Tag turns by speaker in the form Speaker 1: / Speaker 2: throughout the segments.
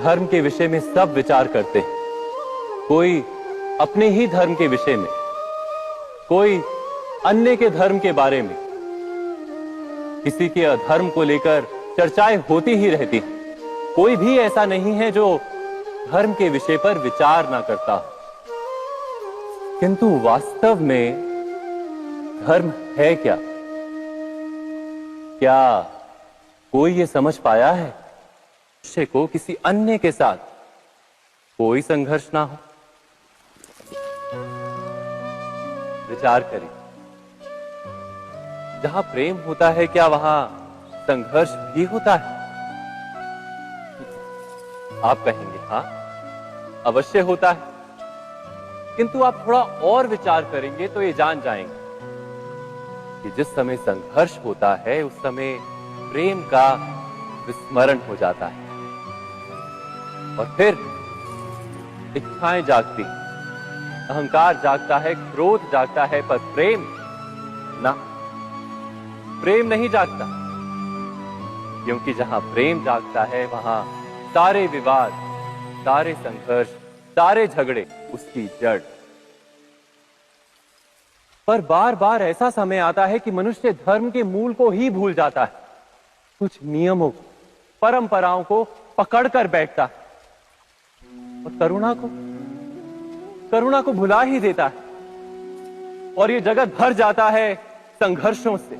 Speaker 1: धर्म के विषय में सब विचार करते हैं, कोई अपने ही धर्म के विषय में, कोई अन्य के धर्म के बारे में। किसी के अधर्म को लेकर चर्चाएं होती ही रहती हैं। कोई भी ऐसा नहीं है जो धर्म के विषय पर विचार ना करता हो। किंतु वास्तव में धर्म है क्या? क्या कोई ये समझ पाया है मनुष्य को किसी अन्य के साथ कोई संघर्ष ना हो? विचार करें, जहां प्रेम होता है क्या वहां संघर्ष भी होता है? आप कहेंगे हां, अवश्य होता है। किंतु आप थोड़ा और विचार करेंगे तो ये जान जाएंगे कि जिस समय संघर्ष होता है उस समय प्रेम का विस्मरण हो जाता है और फिर इच्छाएं जागती, अहंकार जागता है, क्रोध जागता है, पर प्रेम ना, प्रेम नहीं जागता। क्योंकि जहां प्रेम जागता है वहां सारे विवाद, सारे संघर्ष, सारे झगड़े उसकी जड़। पर बार बार ऐसा समय आता है कि मनुष्य धर्म के मूल को ही भूल जाता है, कुछ नियमों को, परंपराओं को पकड़कर बैठता है और करुणा को भुला ही देता है। और ये जगत भर जाता है संघर्षों से,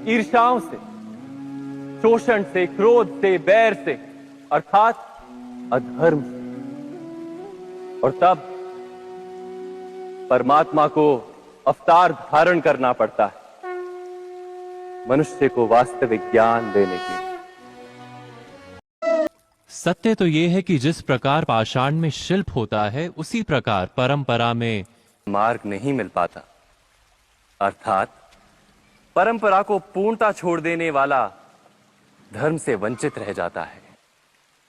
Speaker 1: ईर्ष्याओं से, शोषण से, क्रोध से, बैर से, अर्थात अधर्म से। और तब परमात्मा को अवतार धारण करना पड़ता है मनुष्य को वास्तविक ज्ञान देने के लिए।
Speaker 2: सत्य तो यह है कि जिस प्रकार पाषाण में शिल्प होता है उसी प्रकार परंपरा में
Speaker 1: मार्ग नहीं मिल पाता। अर्थात परंपरा को पूर्णता छोड़ देने वाला धर्म से वंचित रह जाता है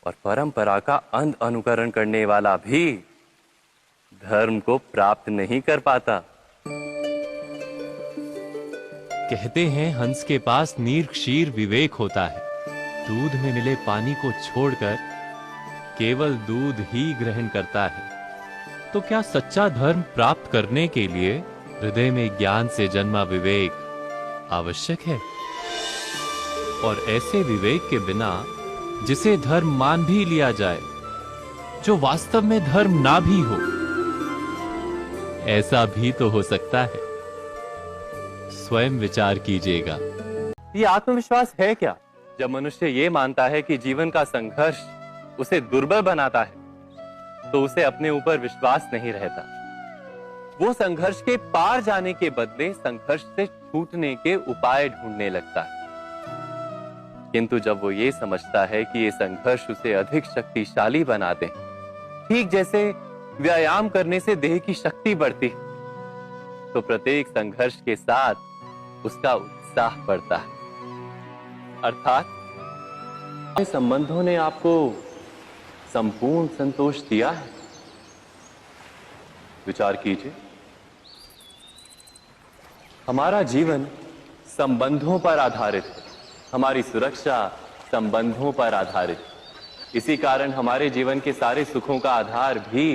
Speaker 1: और परंपरा का अंध अनुकरण करने वाला भी धर्म को प्राप्त नहीं कर पाता।
Speaker 2: कहते हैं हंस के पास नीर क्षीर विवेक होता है, दूध में मिले पानी को छोड़कर केवल दूध ही ग्रहण करता है। तो क्या सच्चा धर्म प्राप्त करने के लिए हृदय में ज्ञान से जन्मा विवेक आवश्यक है? और ऐसे विवेक के बिना जिसे धर्म मान भी लिया जाए, जो वास्तव में धर्म ना भी हो, ऐसा भी तो हो सकता है। स्वयं विचार कीजिएगा।
Speaker 1: ये आत्मविश्वास है क्या जब मनुष्य ये मानता है कि जीवन का संघर्ष उसे दुर्बल बनाता है, तो उसे अपने ऊपर विश्वास नहीं रहता। वो संघर्ष के पार जाने के बदले संघर्ष से छूटने के उपाय ढूंढने लगता है। किंतु जब वो ये समझता है कि ये संघर्ष उसे अधिक शक्तिशाली बनाते हैं, ठीक जैसे व्यायाम करने से देह की शक्ति बढ़ती, तो प्रत्येक संघर्ष के साथ उसका उत्साह बढ़ता है। अर्थात संबंधों ने आपको संपूर्ण संतोष दिया है। विचार कीजिए, हमारा जीवन संबंधों पर आधारित है, हमारी सुरक्षा संबंधों पर आधारित है। इसी कारण हमारे जीवन के सारे सुखों का आधार भी